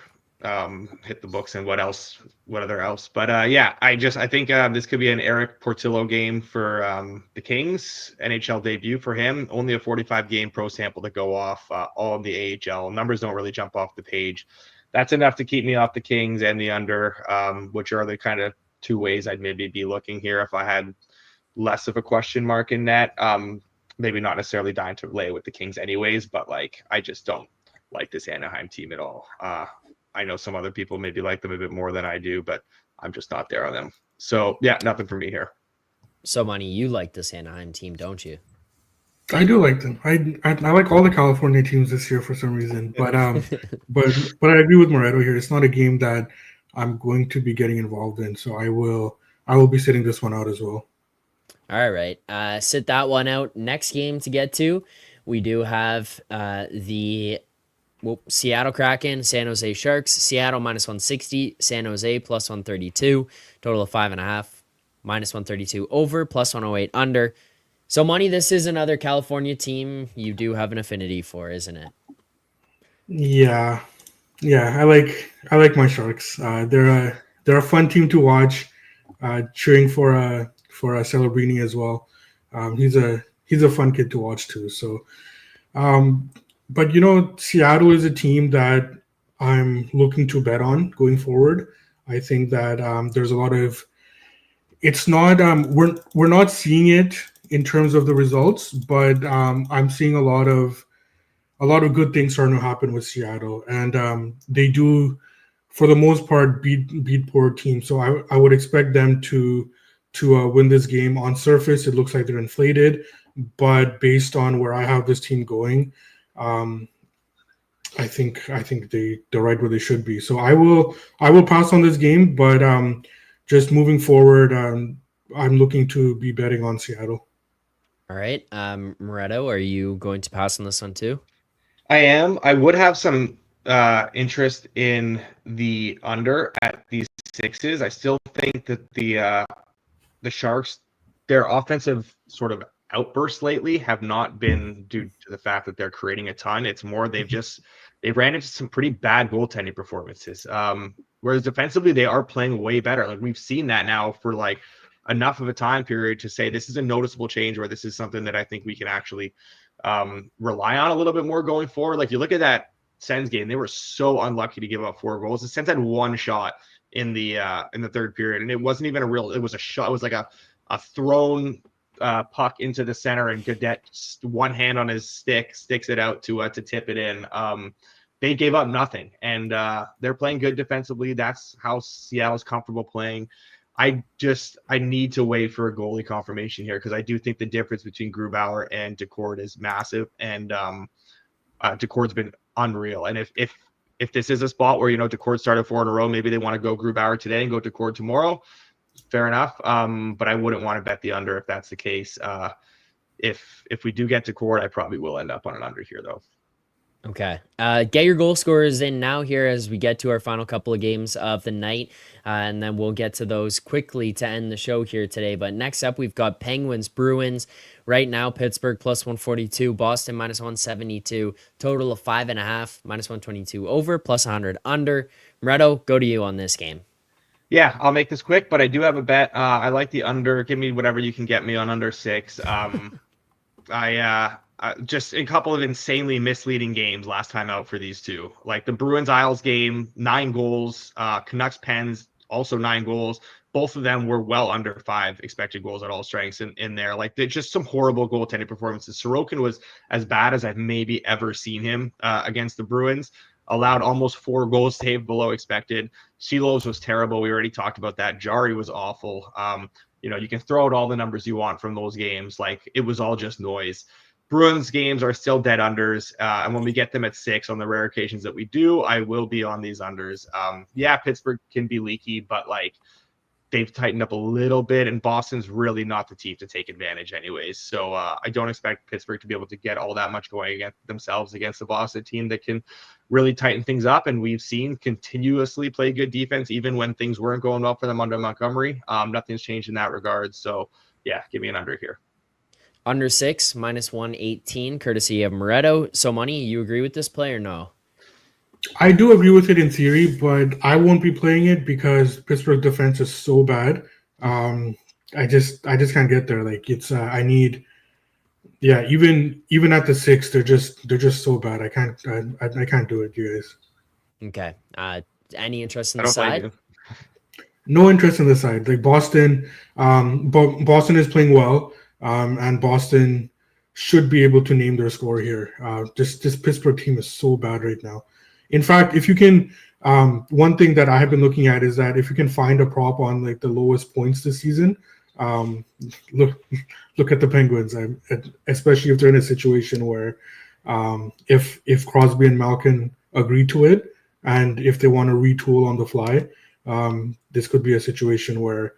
hit the books and what other else. But yeah, I think this could be an Eric Portillo game for the Kings, NHL debut for him. Only a 45 game pro sample to go off, all in the AHL. Numbers don't really jump off the page. That's enough to keep me off the Kings and the under, which are the kind of 2 ways I'd maybe be looking here if I had less of a question mark in net. maybe not necessarily dying to lay with the Kings anyways, but like I just don't like this Anaheim team at all. I know some other people maybe like them a bit more than I do, but I'm just not there on them. So yeah, nothing for me here. So, Money, you like this Anaheim team, don't you? I do like them. I like all the California teams this year for some reason, but I agree with Moretto here. It's not a game that I'm going to be getting involved in, so I will be sitting this one out as well. All right. Sit that one out. Next game to get to, we do have the Seattle Kraken, San Jose Sharks. Seattle -160, San Jose +132. Total of 5.5. -132 over, +108 under. So, Money, this is another California team you do have an affinity for, isn't it? Yeah, I like my Sharks. They're a fun team to watch. Cheering for Celebrini as well. He's a fun kid to watch too. So, but Seattle is a team that I'm looking to bet on going forward. I think that there's a lot of. It's not we're not seeing it in terms of the results, but I'm seeing a lot of good things starting to happen with Seattle, and they do, for the most part, beat poor teams. So I would expect them to win this game. On surface, it looks like they're inflated, but based on where I have this team going, I think they're right where they should be. So I will pass on this game, but just moving forward, I'm looking to be betting on Seattle. All right. Moretto, are you going to pass on this one too? I am. I would have some interest in the under at these 6s. I still think that the Sharks, their offensive sort of outbursts lately have not been due to the fact that they're creating a ton. It's more they ran into some pretty bad goaltending performances. Whereas defensively, they are playing way better. Like we've seen that now for like enough of a time period to say this is a noticeable change, or this is something that I think we can actually rely on a little bit more going forward. Like you look at that Sens game, they were so unlucky to give up 4 goals. The Sens had 1 shot in the third period, and it wasn't even it was a shot. It was like a thrown puck into the center, and Gaudette, one hand on his stick, sticks it out to tip it in. They gave up nothing, and they're playing good defensively. That's how Seattle's comfortable playing. I need to wait for a goalie confirmation here, because I do think the difference between Grubauer and Decord is massive, and Decord's been unreal. And if this is a spot where Decord started 4 in a row, maybe they want to go Grubauer today and go Decord tomorrow. Fair enough. But I wouldn't want to bet the under if that's the case. If we do get Decord, I probably will end up on an under here though. Okay. Get your goal scorers in now here as we get to our final couple of games of the night. And then we'll get to those quickly to end the show here today. But next up, we've got Penguins, Bruins. Right now, Pittsburgh +142, Boston -172, total of 5.5, -122 over, +100 under. Moretto, go to you on this game. Yeah, I'll make this quick, but I do have a bet. I like the under. Give me whatever you can get me on under 6. Just a couple of insanely misleading games last time out for these two. Like the Bruins Isles game, 9 goals. Canucks Pens, also 9 goals. Both of them were well under 5 expected goals at all strengths in there. Like they're just some horrible goaltending performances. Sorokin was as bad as I've maybe ever seen him against the Bruins. Allowed almost 4 goals saved below expected. Silos was terrible. We already talked about that. Jari was awful. You can throw out all the numbers you want from those games. Like it was all just noise. Bruins games are still dead unders. And when we get them at 6 on the rare occasions that we do, I will be on these unders. Pittsburgh can be leaky, but like they've tightened up a little bit, and Boston's really not the team to take advantage anyways. So I don't expect Pittsburgh to be able to get all that much going against the Boston team that can really tighten things up. And we've seen continuously play good defense, even when things weren't going well for them under Montgomery. Nothing's changed in that regard. So yeah, give me an under here. Under 6, -118, courtesy of Moretto. So, Money, you agree with this play or no? I do agree with it in theory, but I won't be playing it because Pittsburgh defense is so bad. I just can't get there. Like it's I need, even at the 6, they're just so bad. I can't do it, you guys. Okay. Any interest in the side? No interest in the side. Like Boston, Boston is playing well, and Boston should be able to name their score here. This Pittsburgh team is so bad right now. In fact, if you can, one thing that I have been looking at is that if you can find a prop on like the lowest points this season, look at the Penguins. Especially if they're in a situation where if Crosby and Malkin agree to it, and if they want to retool on the fly, this could be a situation where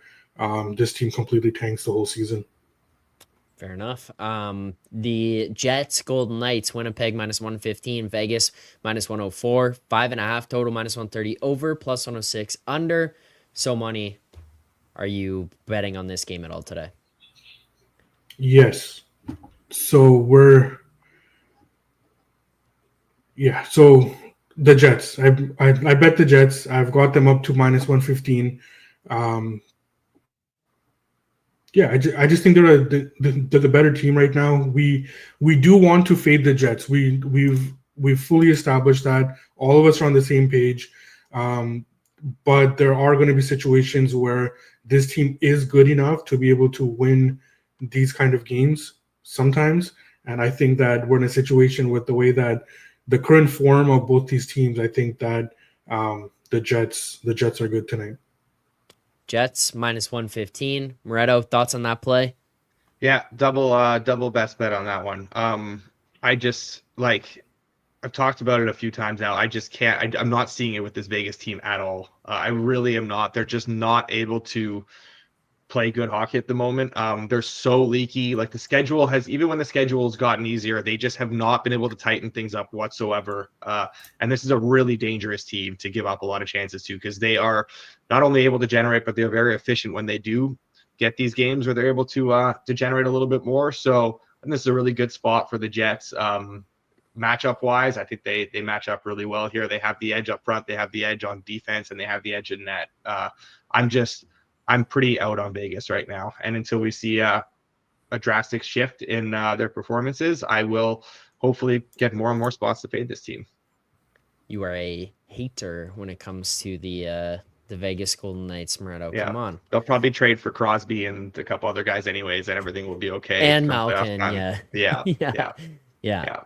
this team completely tanks the whole season. Fair enough. The Jets, Golden Knights, Winnipeg -115, Vegas -104, 5.5 total -130, over +106, under. So money. Are you betting on this game at all today? Yes. So So the Jets. I bet the Jets. I've got them up to -115. I just think they're the better team right now. We do want to fade the Jets. We've fully established that. All of us are on the same page. But there are going to be situations where this team is good enough to be able to win these kind of games sometimes. And I think that we're in a situation with the way that the current form of both these teams, I think that the Jets are good tonight. Jets -115. Moretto, thoughts on that play? Yeah, double best bet on that one. I just I've talked about it a few times now. I just can't. I'm not seeing it with this Vegas team at all. I really am not. They're just not able to play good hockey at the moment. They're so leaky. Like the schedule has, even when the schedule's gotten easier, they just have not been able to tighten things up whatsoever. And this is a really dangerous team to give up a lot of chances to, because they are not only able to generate, but they're very efficient when they do get these games where they're able to generate a little bit more. So and this is a really good spot for the Jets. Matchup wise, I think they match up really well here. They have the edge up front, they have the edge on defense, and they have the edge in net. I'm pretty out on Vegas right now. And until we see a drastic shift in their performances, I will hopefully get more and more spots to fade this team. You are a hater when it comes to the Vegas Golden Knights, Moretto. Yeah. Come on. They'll probably trade for Crosby and a couple other guys anyways, and everything will be okay. And Malkin, yeah.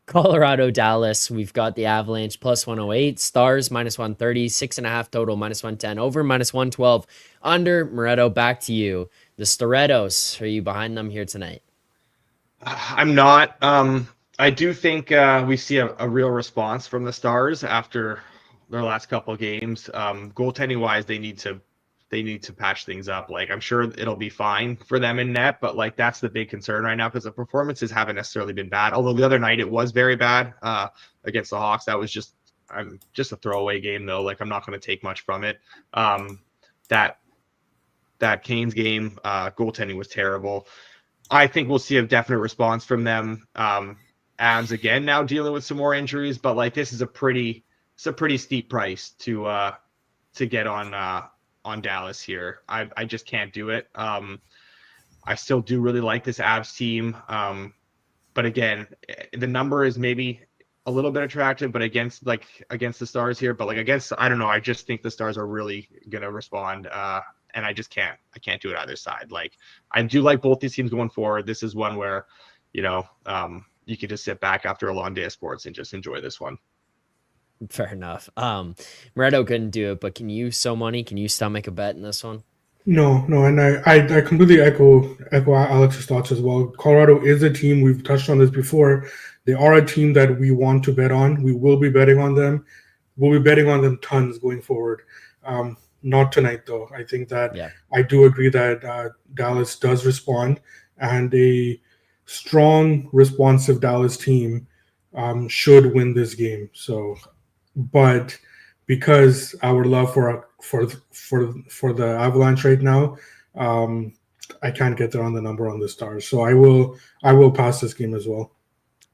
Colorado, Dallas, we've got the Avalanche +108, Stars -130, 6.5 total -110, over -112, under. Moretto, back to you. The Starettos, are you behind them here tonight? I'm not. I do think we see a real response from the Stars after their last couple of games. Goaltending wise, they need to patch things up. Like, I'm sure it'll be fine for them in net, but like that's the big concern right now, because the performances haven't necessarily been bad. Although the other night it was very bad against the Hawks. That was just a throwaway game though. Like, I'm not going to take much from it. That Canes game, goaltending was terrible. I think we'll see a definite response from them. Avs again now dealing with some more injuries, but like this is a pretty steep price to get on Dallas here. I just can't do it. I still do really like this Avs team. But again, the number is maybe a little bit attractive, but against the Stars here, but like against, I don't know. I just think the Stars are really going to respond. And I can't do it either side. Like, I do like both these teams going forward. This is one where, you can just sit back after a long day of sports and just enjoy this one. Fair enough. Moretto couldn't do it, but can you stomach a bet in this one? No, and I completely echo Alex's thoughts as well. Colorado is a team, we've touched on this before. They are a team that we want to bet on. We will be betting on them. We'll be betting on them tons going forward. Not tonight, though. I think that I do agree that Dallas does respond, and a strong, responsive Dallas team should win this game. So, but because our love for the Avalanche right now, I can't get there on the number on the Stars. So I will pass this game as well.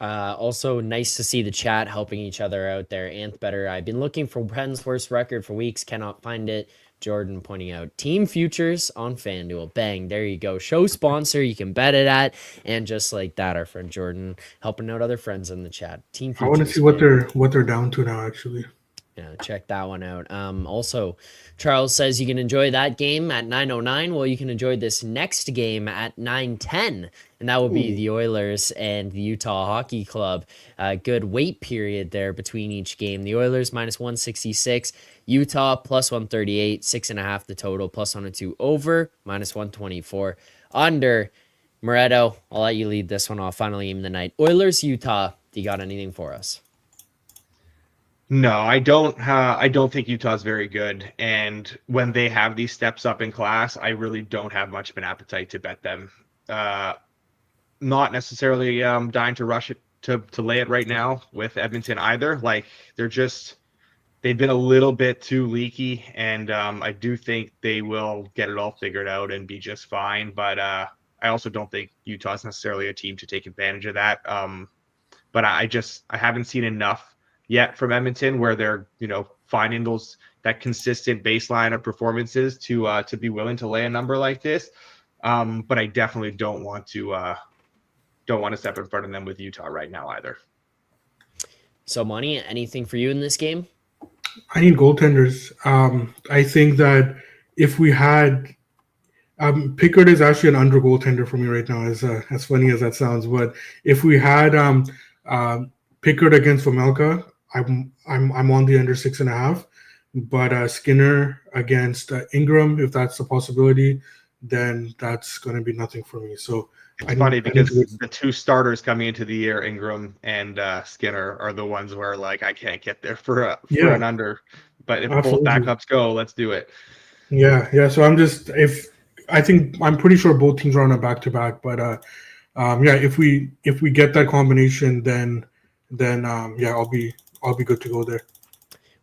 Also, nice to see the chat helping each other out there. Anth Better, I've been looking for Penn's worst record for weeks, cannot find it. Jordan pointing out Team Futures on FanDuel. Bang, there you go. Show sponsor, you can bet it at. And just like that, our friend Jordan helping out other friends in the chat. Team Futures. I want to see what they're down to now, actually. Yeah, check that one out. Also, Charles says you can enjoy that game at 9:09. Well, you can enjoy this next game at 9:10, and that will be the Oilers and the Utah Hockey Club. Good wait period there between each game. The Oilers minus 166, Utah plus 138, 6.5 the total, plus 102 over, minus 124 under. Moretto, I'll let you lead this one off. Final game of the night. Oilers, Utah. Do you got anything for us? No, I don't. I don't think Utah's very good, and when they have these steps up in class, I really don't have much of an appetite to bet them. Not necessarily dying to rush it to lay it right now with Edmonton either. Like they've been a little bit too leaky, and I do think they will get it all figured out and be just fine. But I also don't think Utah's necessarily a team to take advantage of that. But I haven't seen enough yet from Edmonton where they're, finding that consistent baseline of performances to be willing to lay a number like this. But I definitely don't want to step in front of them with Utah right now either. So, Monty, anything for you in this game? I need goaltenders. I think that if we had Pickard is actually an under goaltender for me right now, as funny as that sounds. But if we had Pickard against Vejmelka, I'm on the under 6.5. But Skinner against Ingram, if that's a possibility, then that's going to be nothing for me. So it's funny because the two starters coming into the year, Ingram and Skinner, are the ones where like I can't get there for an under. But if both backups go, let's do it. Yeah. So I'm pretty sure both teams are on a back-to-back. But if we get that combination, then I'll be good to go there.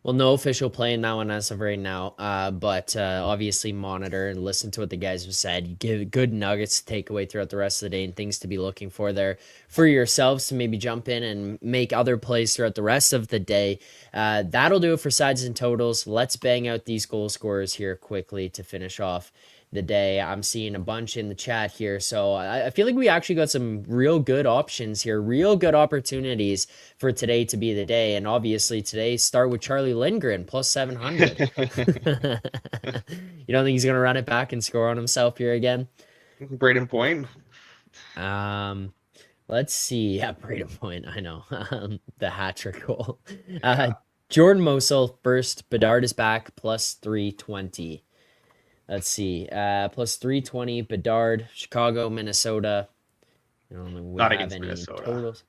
Well, no official play in that one as of right now, but obviously monitor and listen to what the guys have said. You give good nuggets to take away throughout the rest of the day and things to be looking for there for yourselves to maybe jump in and make other plays throughout the rest of the day. That'll do it for sides and totals. Let's bang out these goal scorers here quickly to finish off the day. I'm seeing a bunch in the chat here, so I feel like we actually got some real good options here, real good opportunities for today to be the day. And obviously today start with Charlie Lindgren plus 700. You don't think he's gonna run it back and score on himself here again? Braden Point. Let's see. Yeah, Braden Point. I know. The hat trick goal. Jordan Mosel first. Bedard is back plus 320. Let's see. Plus 320, Bedard, Chicago, Minnesota. I don't know. We Not have against any Minnesota. Totals.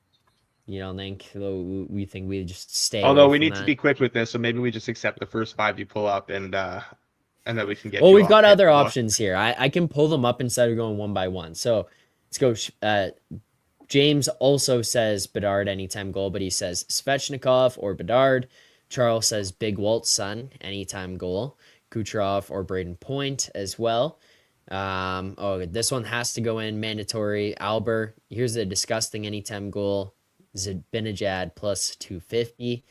You don't think? We think we just stay. Although we need to be quick with this, so maybe we just accept the first 5 you pull up, and then we can get. Well, we've got other options here. I can pull them up instead of going one by one. So let's go. James also says Bedard anytime goal, but he says Svechnikov or Bedard. Charles says Big Walt's son anytime goal. Kucherov or Braden Point as well. This one has to go in mandatory. Albert, here's a disgusting anytime goal. Zibanejad plus 250.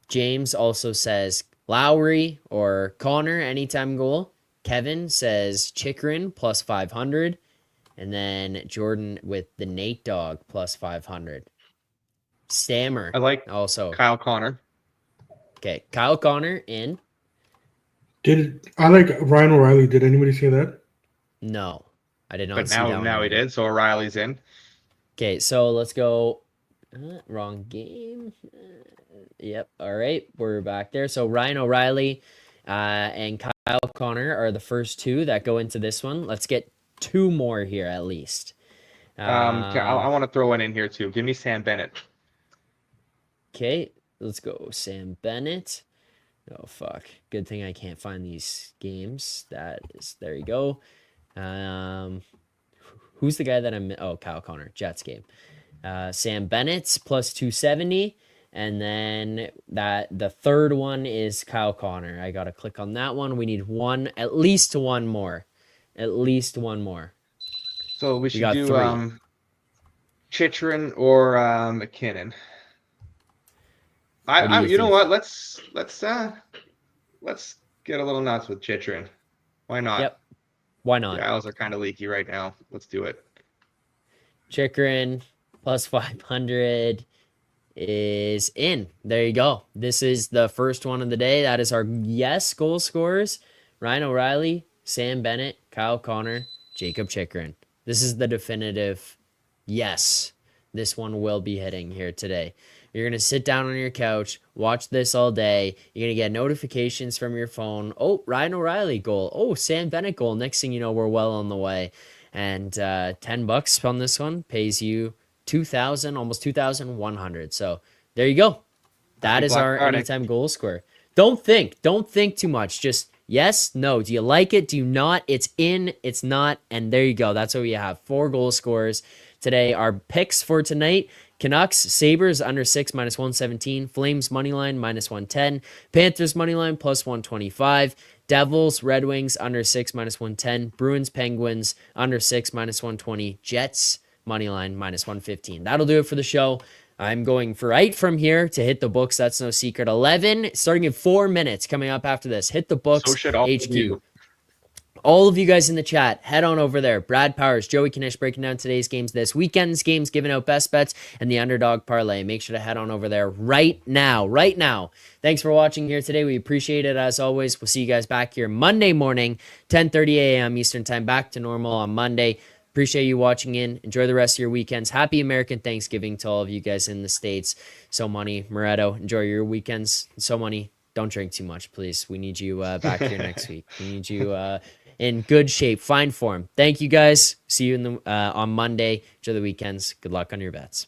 James also says Lowry or Connor anytime goal. Kevin says Chikrin plus 500. And then Jordan with the Nate Dogg plus 500. Stammer. I like also Kyle Connor. Okay, Kyle Connor in. I like Ryan O'Reilly? Did anybody say that? No, I did not. But see that one now he did. So O'Reilly's in. Okay, so let's go. Wrong game. Yep. All right, we're back there. So Ryan O'Reilly and Kyle Connor are the first two that go into this one. Let's get 2 more here at least. I want to throw one in here too. Give me Sam Bennett. Okay, let's go Sam Bennett. Oh, fuck. Good thing I can't find these games. There you go. Who's the guy that I'm... Oh, Kyle Connor, Jets game. Sam Bennett plus 270. And then the third one is Kyle Connor. I got to click on that one. We need at least one more. At least one more. So we should do 3. Chychrun or McKinnon. You know what? Let's get a little nuts with Chychrun. Why not? Yep. Why not? The Isles are kind of leaky right now. Let's do it. Chychrun plus 500 is in. There you go. This is the first one of the day. That is our yes goal scorers. Ryan O'Reilly, Sam Bennett, Kyle Connor, Jacob Chikrin. This is the definitive yes. This one will be hitting here today. You're going to sit down on your couch, watch this all day. You're going to get notifications from your phone. Oh, Ryan O'Reilly goal. Oh, Sam Bennett goal. Next thing you know, we're well on the way. And $10 on this one pays you 2,000, almost 2,100. So there you go. That is our anytime goal score. Don't think too much. Just yes, no. Do you like it? Do you not? It's in, it's not. And there you go. That's what we have. 4 goal scorers today. Our picks for tonight: Canucks, Sabres under 6 minus 117, Flames moneyline minus 110, Panthers moneyline plus 125, Devils, Red Wings under 6 minus 110, Bruins, Penguins under 6 minus 120, Jets moneyline minus 115. That'll do it for the show. I'm going for 8 from here to hit the books. That's no secret. 11 starting in 4 minutes coming up after this. Hit the books. So should all HQ. of you. All of you guys in the chat, head on over there. Brad Powers, Joey Kanish breaking down today's games, this weekend's games, giving out best bets, and the underdog parlay. Make sure to head on over there right now. Right now. Thanks for watching here today. We appreciate it as always. We'll see you guys back here Monday morning, 10:30 a.m. Eastern Time. Back to normal on Monday. Appreciate you watching in. Enjoy the rest of your weekends. Happy American Thanksgiving to all of you guys in the States. So Money, Moretto, enjoy your weekends. So Money, don't drink too much, please. We need you back here next week. We need you in good shape, fine form. Thank you guys. See you on Monday. Enjoy the weekends. Good luck on your bets.